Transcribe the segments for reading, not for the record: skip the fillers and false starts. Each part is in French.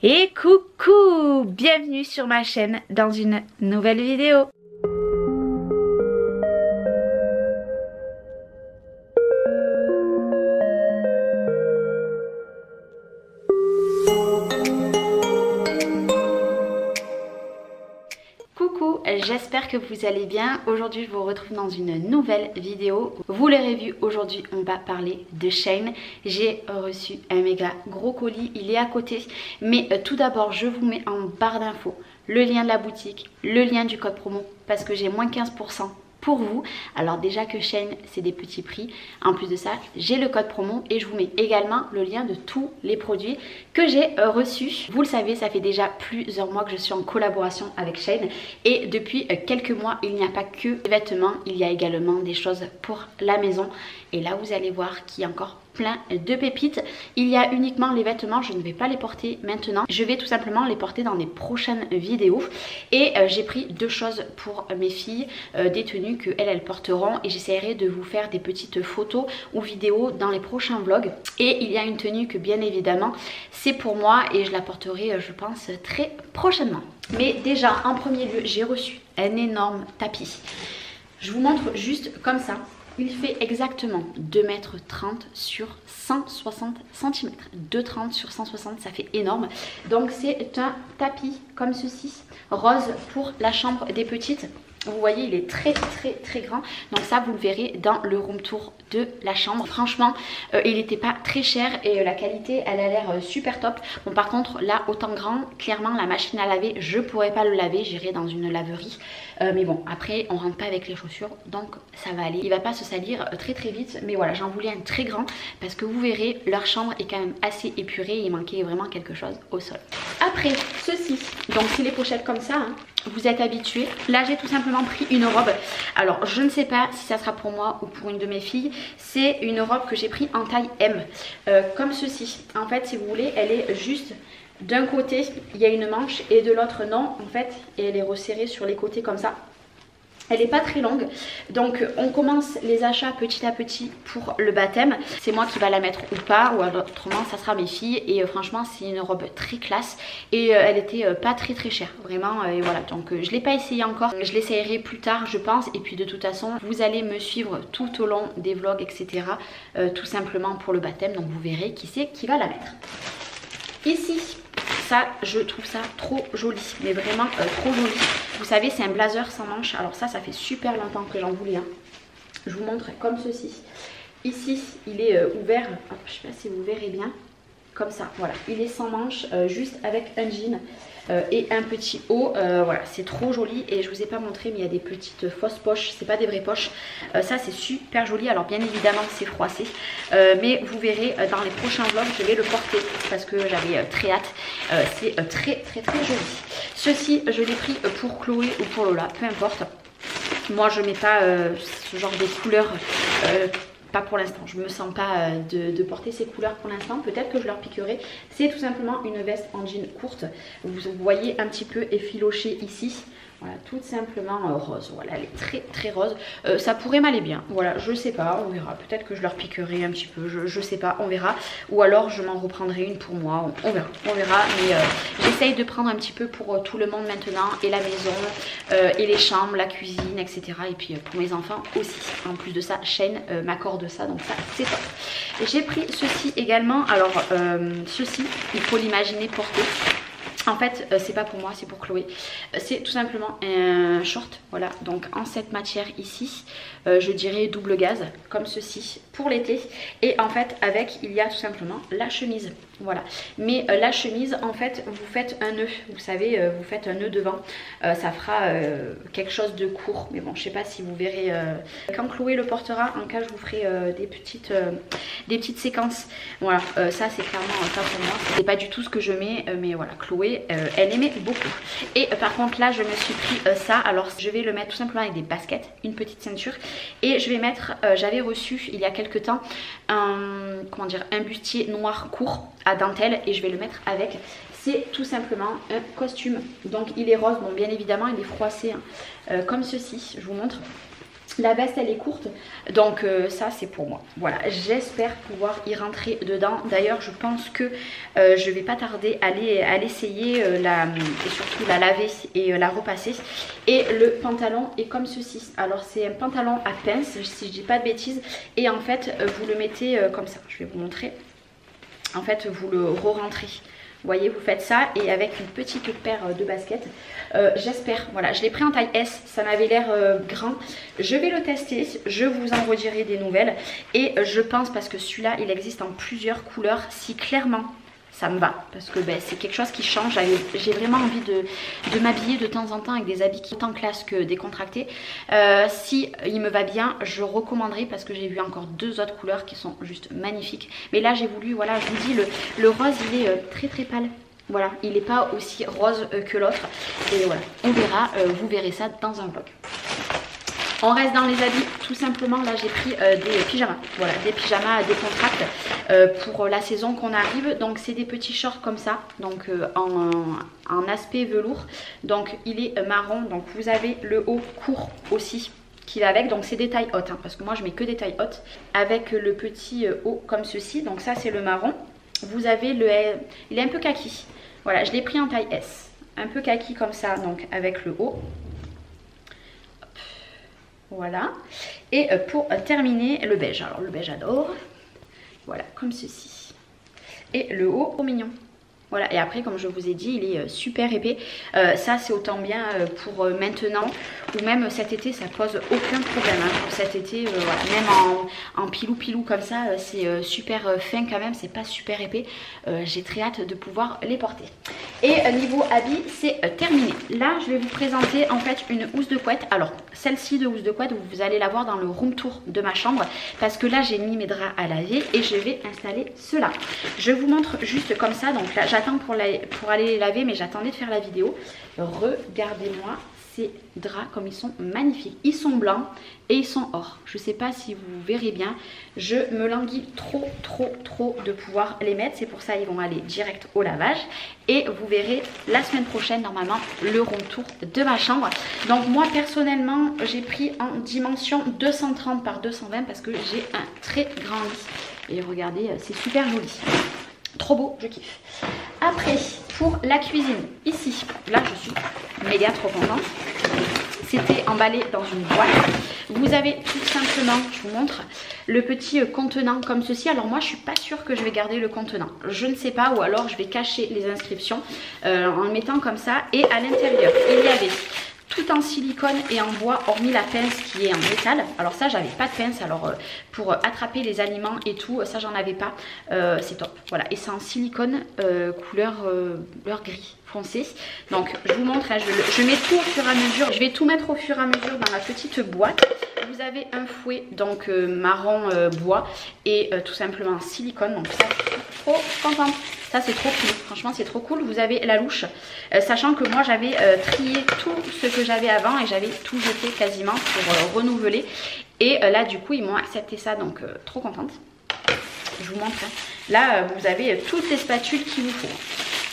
Et coucou, bienvenue sur ma chaîne dans une nouvelle vidéo. Coucou, j'espère que vous allez bien. Aujourd'hui je vous retrouve dans une nouvelle vidéo. Vous l'aurez vu, aujourd'hui on va parler de Shein. J'ai reçu un méga gros colis, il est à côté. Mais tout d'abord je vous mets en barre d'infos le lien de la boutique, le lien du code promo parce que j'ai moins 15% pour vous. Alors déjà que Shein c'est des petits prix, en plus de ça j'ai le code promo et je vous mets également le lien de tous les produits que j'ai reçus. Vous le savez, ça fait déjà plusieurs mois que je suis en collaboration avec Shein et depuis quelques mois il n'y a pas que des vêtements, il y a également des choses pour la maison et là vous allez voir qu'il y a encore plein de pépites. Il y a uniquement les vêtements, je ne vais pas les porter maintenant, je vais tout simplement les porter dans les prochaines vidéos et j'ai pris deux choses pour mes filles, des tenues que elles porteront et j'essaierai de vous faire des petites photos ou vidéos dans les prochains vlogs. Et il y a une tenue que bien évidemment c'est pour moi et je la porterai je pense très prochainement. Mais déjà en premier lieu j'ai reçu un énorme tapis. Je vous montre juste comme ça. Il fait exactement 2,30 m sur 160 cm. 2,30 m sur 160, ça fait énorme. Donc c'est un tapis comme ceci, rose pour la chambre des petites. Vous voyez, il est très grand. Donc ça, vous le verrez dans le room tour de la chambre. Franchement, il n'était pas très cher et la qualité, elle a l'air super top. Bon, par contre, là, autant grand, clairement, la machine à laver, je pourrais pas le laver. J'irai dans une laverie. Mais bon, après, on rentre pas avec les chaussures, donc ça va aller. Il va pas se salir très vite. Mais voilà, j'en voulais un très grand parce que vous verrez, leur chambre est quand même assez épurée. Il manquait vraiment quelque chose au sol. Après, ceci. Donc, c'est les pochettes comme ça, hein. Vous êtes habitués. Là j'ai tout simplement pris une robe. Alors je ne sais pas si ça sera pour moi ou pour une de mes filles. C'est une robe que j'ai pris en taille M. Comme ceci. En fait si vous voulez elle est juste d'un côté il y a une manche et de l'autre non. En fait et elle est resserrée sur les côtés comme ça. Elle n'est pas très longue, donc on commence les achats petit à petit pour le baptême. C'est moi qui va la mettre ou pas, ou autrement ça sera mes filles. Et franchement c'est une robe très classe et elle était pas très chère, vraiment. Et voilà, donc je ne l'ai pas essayé encore, je l'essayerai plus tard je pense. Et puis de toute façon vous allez me suivre tout au long des vlogs etc. Tout simplement pour le baptême, donc vous verrez qui c'est qui va la mettre. Ici, ça je trouve ça trop joli, mais vraiment trop joli. Vous savez c'est un blazer sans manches. Alors ça fait super longtemps que j'en voulais. Je vous montre comme ceci. Ici il est ouvert. Hop, je sais pas si vous verrez bien. Comme ça, voilà. Il est sans manches, juste avec un jean et un petit haut. Voilà, c'est trop joli. Et je vous ai pas montré, mais il y a des petites fausses poches. C'est pas des vraies poches. Ça, c'est super joli. Alors, bien évidemment, c'est froissé. Mais vous verrez, dans les prochains vlogs, je vais le porter parce que j'avais très hâte. C'est très joli. Ceci, je l'ai pris pour Chloé ou pour Lola, peu importe. Moi, je mets pas ce genre de couleurs. Pas pour l'instant, je me sens pas de porter ces couleurs pour l'instant. Peut-être que je leur piquerai. C'est tout simplement une veste en jean courte. Vous voyez un petit peu effiloché ici. Voilà, tout simplement rose. Voilà, elle est très rose. Ça pourrait m'aller bien. Voilà, je sais pas, on verra. Peut-être que je leur piquerai un petit peu. Je sais pas, on verra. Ou alors je m'en reprendrai une pour moi. On verra. Mais j'essaye de prendre un petit peu pour tout le monde maintenant. Et la maison, et les chambres, la cuisine, etc. Et puis pour mes enfants aussi. En plus de ça, Shein m'accorde ça. Donc ça, c'est top. J'ai pris ceci également. Alors, ceci, il faut l'imaginer porté. En fait c'est pas pour moi, c'est pour Chloé. C'est tout simplement un short, voilà, donc en cette matière ici, je dirais double gaze, comme ceci, pour l'été. Et en fait avec il y a tout simplement la chemise, voilà. Mais la chemise en fait vous faites un nœud, vous savez, vous faites un nœud devant. Ça fera quelque chose de court, mais bon je sais pas si vous verrez. Quand Chloé le portera, en cas je vous ferai des petites séquences. Voilà, ça c'est clairement pas pour moi, c'est pas du tout ce que je mets, mais voilà, Chloé elle aimait beaucoup. Et par contre là je me suis pris ça. Alors je vais le mettre tout simplement avec des baskets, une petite ceinture. Et je vais mettre, j'avais reçu il y a quelques temps un bustier noir court à dentelle. Et je vais le mettre avec. C'est tout simplement un costume. Donc il est rose, bon bien évidemment il est froissé hein, comme ceci, je vous montre. La veste elle est courte, donc ça c'est pour moi. Voilà, j'espère pouvoir y rentrer dedans. D'ailleurs je pense que je vais pas tarder à l'essayer et surtout la laver et la repasser. Et le pantalon est comme ceci. Alors c'est un pantalon à pince si je dis pas de bêtises. Et en fait vous le mettez comme ça, je vais vous montrer. En fait vous le re-rentrez. Vous voyez, vous faites ça et avec une petite paire de baskets. J'espère, voilà, je l'ai pris en taille S, ça m'avait l'air grand. Je vais le tester, je vous en redirai des nouvelles. Et je pense, parce que celui-là, il existe en plusieurs couleurs, si clairement ça me va. Parce que ben, c'est quelque chose qui change. J'ai vraiment envie de m'habiller de temps en temps avec des habits qui sont autant classe que décontractés. Si il me va bien, je recommanderais parce que j'ai vu encore 2 autres couleurs qui sont juste magnifiques. Mais là, j'ai voulu, voilà, je vous dis, le rose, il est très très pâle. Voilà, il n'est pas aussi rose que l'autre. Et voilà, on verra, vous verrez ça dans un vlog. On reste dans les habits, tout simplement. Là j'ai pris des pyjamas, voilà, des pyjamas décontracts pour la saison qu'on arrive. Donc c'est des petits shorts comme ça, donc en aspect velours. Donc il est marron, donc vous avez le haut court aussi qui va avec. Donc c'est des tailles hautes, hein, parce que moi je mets que des tailles hautes. Avec le petit haut comme ceci, donc ça c'est le marron. Vous avez il est un peu kaki. Voilà, je l'ai pris en taille S. Un peu kaki comme ça, donc avec le haut. Voilà. Et pour terminer, le beige. Alors le beige j'adore. Voilà, comme ceci. Et le haut, trop mignon. Voilà, et après comme je vous ai dit, il est super épais. Ça c'est autant bien pour maintenant ou même cet été, ça pose aucun problème. Hein. Pour cet été, voilà, même en pilou comme ça, c'est super fin quand même, c'est pas super épais. J'ai très hâte de pouvoir les porter. Et niveau habits, c'est terminé. Là, je vais vous présenter en fait une housse de couette. Alors, celle-ci de housse de couette, vous allez la voir dans le room tour de ma chambre parce que là, j'ai mis mes draps à laver et je vais installer cela. Je vous montre juste comme ça. Donc là, j'attends pour aller les laver, mais j'attendais de faire la vidéo. Regardez-moi ces draps comme ils sont magnifiques. Ils sont blancs et ils sont or. Je sais pas si vous verrez bien. Je me languis trop de pouvoir les mettre. C'est pour ça ils vont aller direct au lavage. Et vous verrez la semaine prochaine normalement le room tour de ma chambre. Donc moi personnellement j'ai pris en dimension 230 par 220 parce que j'ai un très grand lit. Et regardez, c'est super joli. Trop beau, je kiffe. Après, pour la cuisine, ici, là je suis méga trop contente. C'était emballé dans une boîte. Vous avez tout simplement, je vous montre, le petit contenant comme ceci. Alors moi je suis pas sûre que je vais garder le contenant. Je ne sais pas, ou alors je vais cacher les inscriptions en le mettant comme ça. Et à l'intérieur, il y avait tout en silicone et en bois, hormis la pince qui est en métal. Alors ça, j'avais pas de pince, alors pour attraper les aliments et tout, ça j'en avais pas. C'est top, voilà. Et c'est en silicone couleur gris foncé. Donc je vous montre, hein, je mets tout au fur et à mesure. Je vais tout mettre au fur et à mesure dans la petite boîte. Vous avez un fouet, donc marron bois et tout simplement en silicone. Donc ça, je suis trop contente. Ça c'est trop cool, franchement c'est trop cool. Vous avez la louche, sachant que moi j'avais trié tout ce que j'avais avant et j'avais tout jeté quasiment pour renouveler. Et là du coup ils m'ont accepté ça, donc trop contente. Je vous montre, hein. Là vous avez toutes les spatules qu'il vous faut.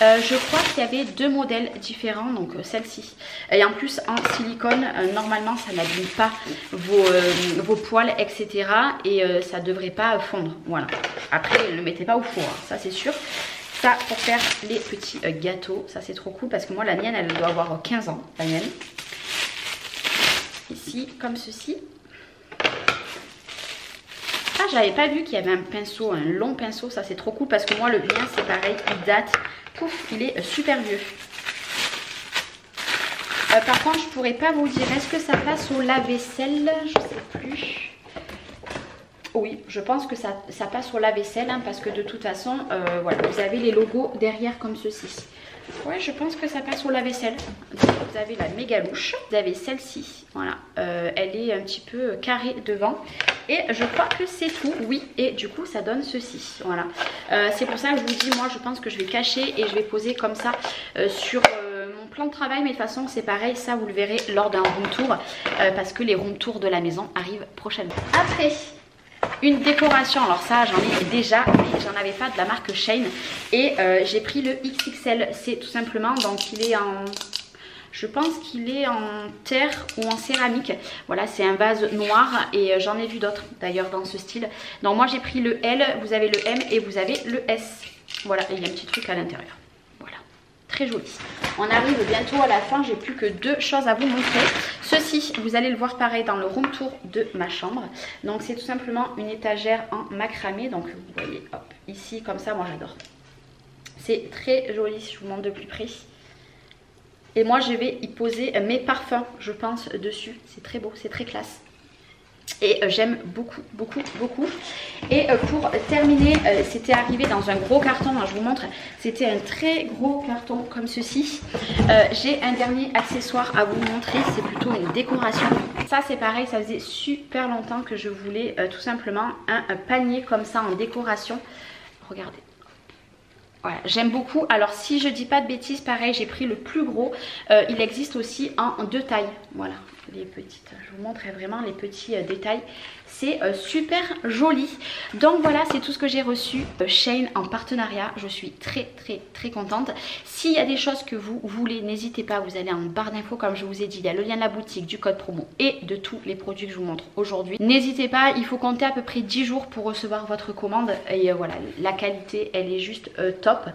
Je crois qu'il y avait 2 modèles différents, donc celle-ci. Et en plus en silicone, normalement ça n'abîme pas vos poils, etc. Et ça devrait pas fondre, voilà. Après ne le mettez pas au four, hein, ça c'est sûr. Ça pour faire les petits gâteaux, ça c'est trop cool parce que moi la mienne elle doit avoir 15 ans, la mienne. Ici comme ceci. Ah, j'avais pas vu qu'il y avait un pinceau, un long pinceau, ça c'est trop cool parce que moi le mien c'est pareil, il date, pouf, il est super vieux. Par contre je pourrais pas vous dire, est-ce que ça passe au lave-vaisselle, je sais plus. Oui, je pense que ça passe au lave-vaisselle, hein, parce que de toute façon, voilà, vous avez les logos derrière comme ceci. Ouais, je pense que ça passe au lave-vaisselle. Vous avez la méga louche, vous avez celle-ci, voilà, elle est un petit peu carrée devant. Et je crois que c'est tout, oui, et du coup ça donne ceci, voilà. C'est pour ça que je vous dis, moi je pense que je vais cacher et je vais poser comme ça sur mon plan de travail. Mais de toute façon c'est pareil, ça vous le verrez lors d'un room tour, parce que les room tours de la maison arrivent prochainement. Après, une décoration, alors ça j'en ai déjà, mais j'en avais pas de la marque Shein. Et j'ai pris le XXL, c'est tout simplement, donc il est en... Je pense qu'il est en terre ou en céramique. Voilà, c'est un vase noir et j'en ai vu d'autres d'ailleurs dans ce style. Donc moi j'ai pris le L, vous avez le M et vous avez le S. Voilà, et il y a un petit truc à l'intérieur. Voilà, très joli. On arrive bientôt à la fin, j'ai plus que 2 choses à vous montrer. Ceci, vous allez le voir pareil dans le room tour de ma chambre. Donc c'est tout simplement une étagère en macramé. Donc vous voyez, hop, ici comme ça, moi j'adore. C'est très joli, si je vous montre de plus près. Et moi je vais y poser mes parfums, je pense, dessus. C'est très beau, c'est très classe. Et j'aime beaucoup, beaucoup, beaucoup. Et pour terminer, c'était arrivé dans un gros carton, je vous montre. C'était un très gros carton comme ceci. J'ai un dernier accessoire à vous montrer, c'est plutôt une décoration. Ça c'est pareil, ça faisait super longtemps que je voulais tout simplement un panier comme ça en décoration. Regardez. Voilà, j'aime beaucoup. Alors si je dis pas de bêtises, pareil, j'ai pris le plus gros. Il existe aussi en 2 tailles. Voilà, les petites. Je vous montre vraiment les petits détails. C'est super joli. Donc voilà, c'est tout ce que j'ai reçu. Shein en partenariat. Je suis très très très contente. S'il y a des choses que vous voulez, n'hésitez pas. Vous allez en barre d'infos, comme je vous ai dit. Il y a le lien de la boutique, du code promo et de tous les produits que je vous montre aujourd'hui. N'hésitez pas, il faut compter à peu près 10 jours pour recevoir votre commande. Et voilà, la qualité, elle est juste top.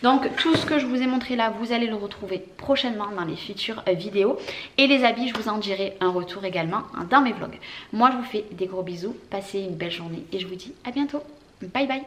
Donc tout ce que je vous ai montré là, vous allez le retrouver prochainement dans les futures vidéos. Et les habits, je vous en dirai un retour également dans mes vlogs. Moi, je vous fais des gros bisous. Passez une belle journée et je vous dis à bientôt. Bye bye.